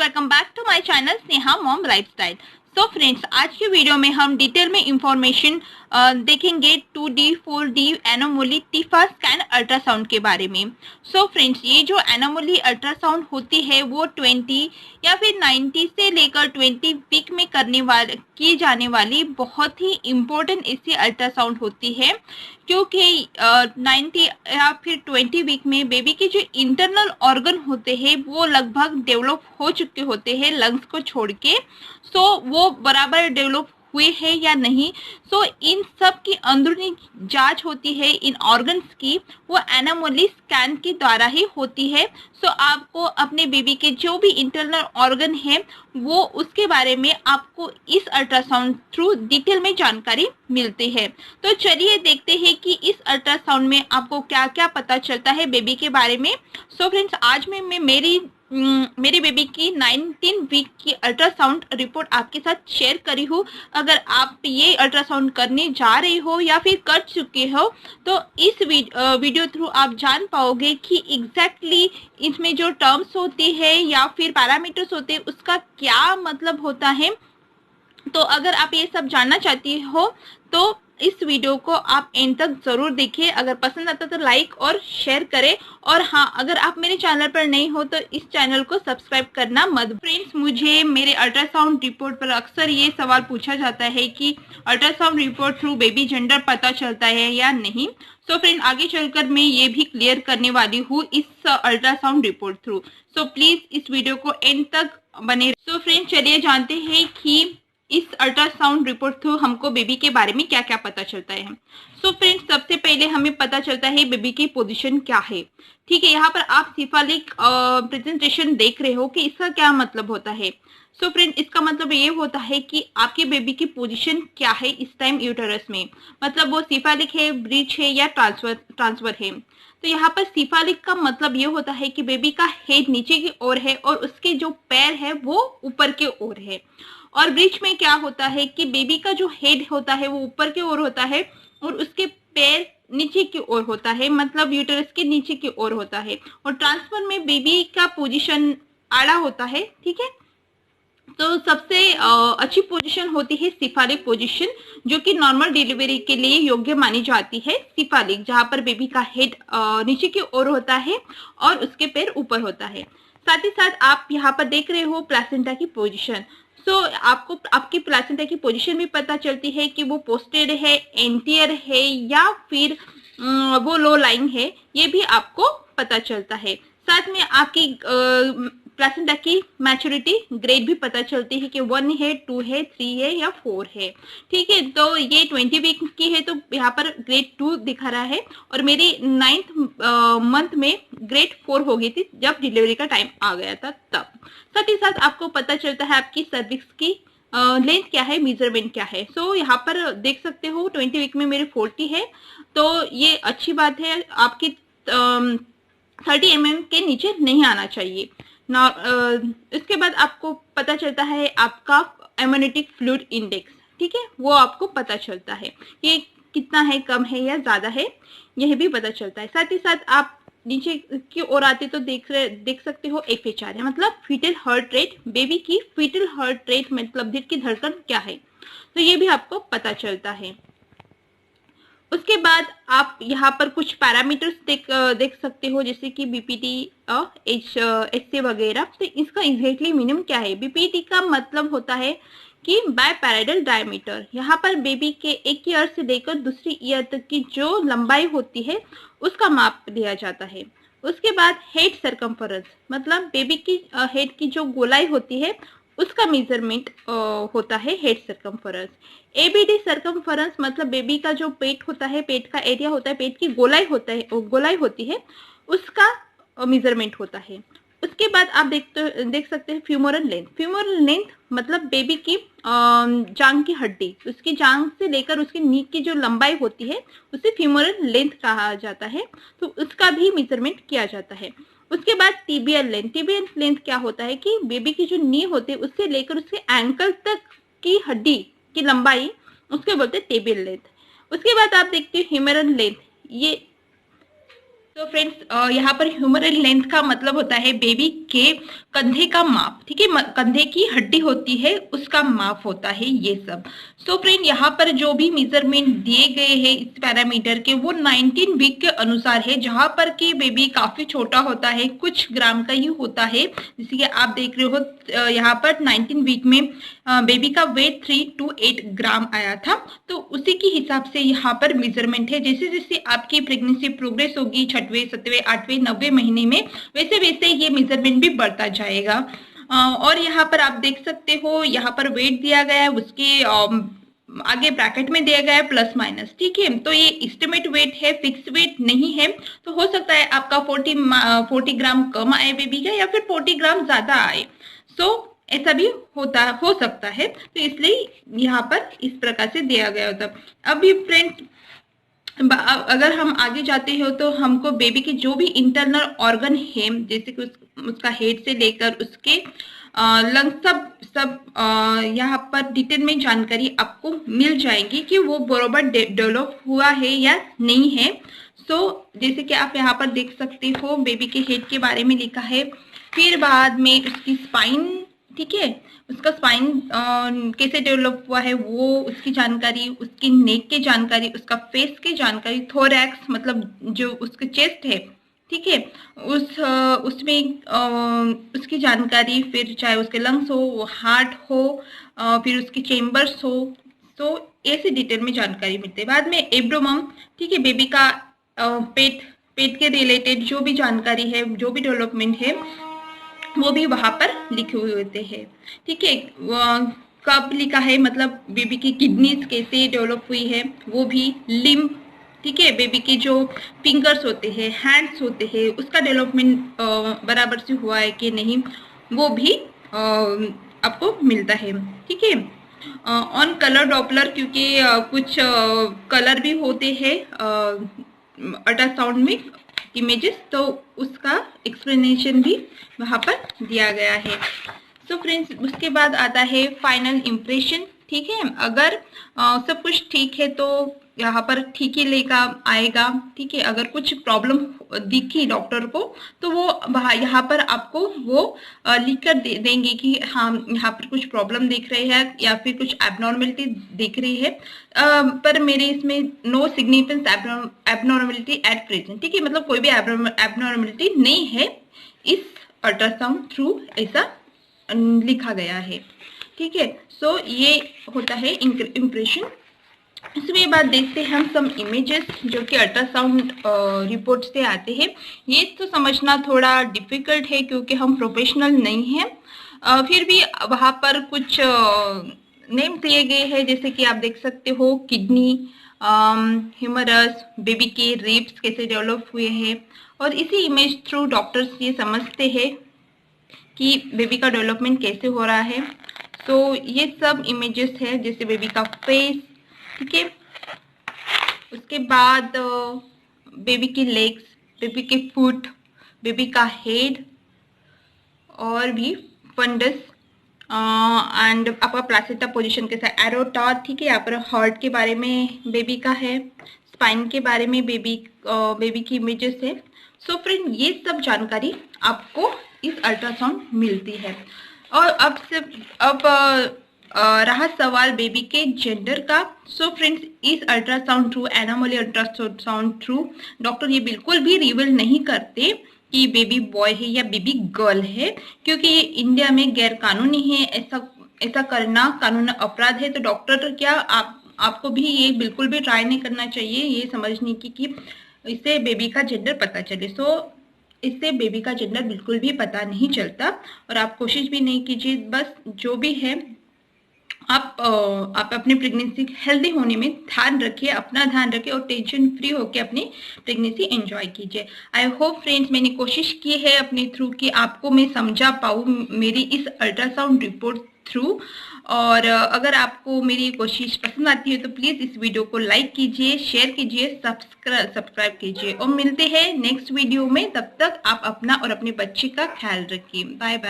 Welcome back to my channel Sneha mom lifestyle. So friends, आज की video में हम डिटेल में इंफॉर्मेशन देखेंगे 2D 4D anomaly TIFFA scan ultrasound के बारे में। सो फ्रेंड्स, ये जो एनोमली अल्ट्रासाउंड होती है वो 20 या फिर 90 से लेकर 20 वीक में की जाने वाली बहुत ही इम्पोर्टेंट इससे अल्ट्रासाउंड होती है, क्योंकि 90 या फिर 20 वीक में बेबी के जो इंटरनल ऑर्गन होते हैं वो लगभग डेवलप हो चुके होते हैं लंग्स को छोड़ के। सो वो बराबर डेवलप हुए हैं या नहीं, सो इन सब की अंदरूनी जांच होती है इन ऑर्गन्स की, वो एनोमली स्कैन के द्वारा ही होती है। सो आपको अपने बेबी के जो भी इंटरनल ऑर्गन है वो उसके बारे में आपको इस अल्ट्रासाउंड थ्रू डिटेल में जानकारी मिलती है। तो चलिए देखते हैं कि इस अल्ट्रासाउंड में आपको क्या क्या पता चलता है बेबी के बारे में। सो फ्रेंड्स, आज मैं मेरी बेबी की 19 वीक की अल्ट्रासाउंड रिपोर्ट आपके साथ शेयर करी हूँ। अगर आप ये अल्ट्रासाउंड करने जा रहे हो या फिर कर चुके हो तो इस वीडियो थ्रू आप जान पाओगे कि एग्जैक्टली इसमें जो टर्म्स होती है या फिर पैरामीटर्स होते हैं उसका क्या मतलब होता है। तो अगर आप ये सब जानना चाहती हो तो इस वीडियो को आप एंड तक जरूर देखिए। अगर पसंद आता तो लाइक और शेयर करें, और हाँ, अगर आप मेरे चैनल पर नहीं हो तो इस चैनल को सब्सक्राइब करना मत। फ्रेंड्स, मुझे मेरे अल्ट्रासाउंड रिपोर्ट पर अक्सर ये सवाल पूछा जाता है कि ultrasound report through baby gender पता चलता है या नहीं। सो फ्रेंड, आगे चलकर मैं ये भी क्लियर करने वाली हूँ इस ultrasound report through. So please इस वीडियो को एंड तक बने। सो फ्रेंड, चलिए जानते हैं कि इस अल्ट्रासाउंड रिपोर्ट थ्रू हमको बेबी के बारे में क्या क्या पता चलता है। सो फ्रेंड्स, सबसे पहले हमें पता चलता है बेबी की पोजीशन क्या है। ठीक है, यहाँ पर आप सिफालिक प्रेजेंटेशन देख रहे हो कि इसका क्या मतलब होता है। सो फ्रेंड, इसका मतलब ये होता है कि आपके बेबी की पोजीशन क्या है इस टाइम यूटेरस में, मतलब वो सिफालिक है, ब्रीच है या ट्रांसफर है। तो यहाँ पर सिफालिक का मतलब ये होता है कि बेबी का हेड नीचे की ओर है और उसके जो पैर है वो ऊपर के ओर है। और ब्रीच में क्या होता है कि बेबी का जो हेड होता है वो ऊपर की ओर होता है और उसके पैर नीचे की ओर होता है, मतलब यूटेरस के नीचे की ओर होता है। और ट्रांसफर में बेबी का पोजीशन आड़ा होता है। ठीक है, तो सबसे अच्छी पोजीशन होती है सिफालिक पोजीशन, जो कि नॉर्मल डिलीवरी के लिए योग्य मानी जाती है। सिफालिक, जहाँ पर बेबी का हेड नीचे की ओर होता है और उसके पैर ऊपर होता है। साथ ही साथ आप यहाँ पर देख रहे हो प्लासेंटा की पोजीशन। सो आपको आपकी प्लासेंटा की पोजीशन भी पता चलती है कि वो पोस्टेड है, एंटियर है या फिर वो लो लाइंग है, ये भी आपको पता चलता है। साथ में आपकी प्लासेंटा की मैच्योरिटी ग्रेड भी पता चलती है कि 1 है, 2 है, 3 है या 4 है। ठीक है, तो ये 20 वीक की है तो यहाँ पर ग्रेड 2 दिखा रहा है, और मेरी 9th मंथ में ग्रेड 4 हो गई थी जब डिलीवरी का टाइम आ गया था तब। साथ ही साथ आपको पता चलता है आपकी सर्विक्स की लेंथ क्या है, मेजरमेंट क्या है। सो यहाँ पर देख सकते हो 20 वीक में मेरे 40 है, तो ये अच्छी बात है। आपकी 30 mm के नीचे नहीं आना चाहिए ना। इसके बाद आपको पता चलता है आपका एमोनिटिक फ्लूइड इंडेक्स। ठीक है, वो आपको पता चलता है ये कितना है, कम है या ज्यादा है, यह भी पता चलता है। साथ ही साथ आप नीचे की ओर आते तो देख सकते हो FHR है, मतलब फीटल हार्ट रेट। बेबी की फीटल हार्ट रेट मतलब दिल की धड़कन क्या है, तो ये भी आपको पता चलता है। उसके बाद आप यहाँ पर कुछ पैरामीटर्स देख सकते हो, जैसे कि BPT, HC वगैरह। तो इसका एग्जैक्टली मीनिंग क्या है? BPT का मतलब होता है कि बायपैराइडल डायमीटर। यहाँ पर बेबी के एक ईयर से लेकर दूसरी ईयर तक की जो लंबाई होती है उसका माप लिया जाता है। उसके बाद हेड सरकमफरेंस, मतलब बेबी की हेड की जो गोलाई होती है उसका मेजरमेंट होता है हेड सरकमफरेंस। ABD सरकमफरेंस मतलब बेबी का जो पेट होता है, पेट का एरिया होता है, पेट की गोलाई होती है, उसका मेजरमेंट होता है। उसके बाद आप देख सकते हैं फ्यूमरल लेंथ। फ्यूमरल लेंथ मतलब बेबी की जांग की हड्डी, उसकी जांग से लेकर उसकी नी की जो लंबाई होती है उसे फ्यूमरल लेंथ कहा जाता है, तो उसका भी मेजरमेंट किया जाता है। उसके बाद टीबियल लेंथ। टीबियल लेंथ क्या होता है कि बेबी की जो नी होती है उससे लेकर उसके एंकल तक की हड्डी की लंबाई, उसके बोलते हैं टीबियल लेंथ। उसके बाद आप देखते हो ह्यूमेरल लेंथ। तो फ्रेंड्स यहाँ पर ह्यूमरल लेंथ का मतलब होता है बेबी के कंधे का माप, ठीक है, कंधे की हड्डी होती है उसका माप होता है ये सब। सो फ्रेंड यहाँ पर जो भी मेजरमेंट दिए गए हैं इस पैरामीटर के वो 19 वीक के अनुसार है, जहाँ पर कि बेबी काफी छोटा होता है, कुछ ग्राम का ही होता है। जैसे कि आप देख रहे हो यहाँ पर 19 वीक में बेबी का वेट 3 to 8 ग्राम आया था। तो उसी के हिसाब से यहाँ पर मेजरमेंट है। जैसे जैसे आपकी प्रेगनेंसी प्रोग्रेस होगी 6वें 7वें 8वें 9वें महीने में, वैसे वैसे ये मेजरमेंट भी बढ़ता जाएगा। और यहाँ पर आप देख सकते हो यहाँ पर वेट दिया गया है, उसके आगे ब्रैकेट में दिया गया है प्लस माइनस, ठीक है। तो ये एस्टिमेट वेट है, फिक्स वेट नहीं है। तो हो सकता है आपका 40 ग्राम कम आए बेबी का, या फिर 40 ग्राम ज्यादा आए। सो ऐसा भी हो सकता है, तो इसलिए यहाँ पर इस प्रकार से दिया गया होता। अभी फ्रेंड्स अगर हम आगे जाते हो तो हमको बेबी के जो भी इंटरनल ऑर्गन है, जैसे कि उसका हेड से लेकर उसके लंग सब यहाँ पर डिटेल में जानकारी आपको मिल जाएगी कि वो बराबर डेवलप हुआ है या नहीं है। सो जैसे कि आप यहाँ पर देख सकते हो बेबी के हेड के बारे में लिखा है, फिर बाद में उसकी स्पाइन, ठीक है, उसका स्पाइन कैसे डेवलप हुआ है वो उसकी जानकारी, उसकी नेक की जानकारी, उसका फेस की जानकारी, थोरैक्स मतलब जो उसका चेस्ट है, ठीक है, उसमें उसकी जानकारी, फिर चाहे उसके लंग्स हो, हार्ट हो, फिर उसके चेम्बर्स हो, तो ऐसे डिटेल में जानकारी मिलती है। बाद में एब्डोमम, ठीक है, बेबी का पेट के रिलेटेड जो भी जानकारी है, जो भी डेवलपमेंट है वो भी वहां पर लिखे हुए होते हैं, ठीक है। कब लिखा है मतलब बेबी की किडनीज कैसे डेवलप हुई है वो भी, लिम्ब, ठीक है, बेबी के जो फिंगर्स होते हैं, हैंड्स होते हैं, उसका डेवलपमेंट बराबर से हुआ है कि नहीं वो भी आपको मिलता है, ठीक है। ऑन कलर डॉपलर, क्योंकि कुछ कलर भी होते हैं अल्ट्रासाउंड में इमेजेस, तो उसका एक्सप्लेनेशन भी वहाँ पर दिया गया है। सो फ्रेंड्स उसके बाद आता है फाइनल इम्प्रेशन, ठीक है। अगर सब कुछ ठीक है तो यहाँ पर ठीक ही लेकर आएगा, ठीक है। अगर कुछ प्रॉब्लम दिखी डॉक्टर को तो वो यहाँ पर आपको वो लिख कर देंगे कि हाँ यहाँ पर कुछ प्रॉब्लम दिख रही है या फिर कुछ एबनॉर्मलिटी दिख रही है, पर मेरे इसमें no significance abnormality at present, ठीक है, मतलब कोई भी एबनॉर्मलिटी नहीं है इस अल्ट्रासाउंड थ्रू, ऐसा लिखा गया है, ठीक है। सो ये होता है इम्प्रेशन। इसके बाद देखते हैं हम सम इमेजेस जो कि अल्ट्रासाउंड रिपोर्ट से आते हैं। ये तो समझना थोड़ा डिफिकल्ट है क्योंकि हम प्रोफेशनल नहीं हैं, फिर भी वहाँ पर कुछ नेम दिए गए हैं, जैसे कि आप देख सकते हो किडनी, ह्यूमरस, बेबी के रिब्स कैसे डेवलप हुए हैं, और इसी इमेज थ्रू डॉक्टर्स ये समझते हैं कि बेबी का डेवलपमेंट कैसे हो रहा है। तो ये सब इमेजेस है, जैसे बेबी का फेस, ठीक है। उसके बाद बेबी की लेग्स, बेबी के फुट, बेबी का हेड, और भी फंडस एंड आपका प्लासेंटा पोजीशन के साथ एरोटा, ठीक है। यहाँ पर हार्ट के बारे में बेबी का है, स्पाइन के बारे में बेबी की इमेजेस है। सो फ्रेंड ये सब जानकारी आपको इस अल्ट्रासाउंड मिलती है। और अब रहा सवाल बेबी के जेंडर का। सो फ्रेंड्स इस ultrasound through, anomaly ultrasound through doctor ये बिल्कुल भी रिवील नहीं करते कि बेबी बॉय है या बेबी गर्ल है, क्योंकि ये इंडिया में गैर कानूनी है, ऐसा करना कानून अपराध है। तो डॉक्टर क्या आपको भी ये बिल्कुल भी ट्राई नहीं करना चाहिए ये समझने की कि इससे बेबी का जेंडर पता चले। सो इससे बेबी का जेंडर बिल्कुल भी पता नहीं चलता, और आप कोशिश भी नहीं कीजिए। बस जो भी है आप अपने प्रेगनेंसी हेल्दी होने में ध्यान रखिए, अपना ध्यान रखिए, और टेंशन फ्री होकर अपनी प्रेगनेंसी एंजॉय कीजिए। आई होप फ्रेंड्स मैंने कोशिश की है अपने थ्रू कि आपको मैं समझा पाऊँ मेरी इस अल्ट्रासाउंड रिपोर्ट थ्रू। और अगर आपको मेरी कोशिश पसंद आती है तो प्लीज़ इस वीडियो को लाइक कीजिए, शेयर कीजिए, सब्सक्राइब कीजिए, और मिलते हैं नेक्स्ट वीडियो में। तब तक आप अपना और अपने बच्चे का ख्याल रखिए। Bye bye.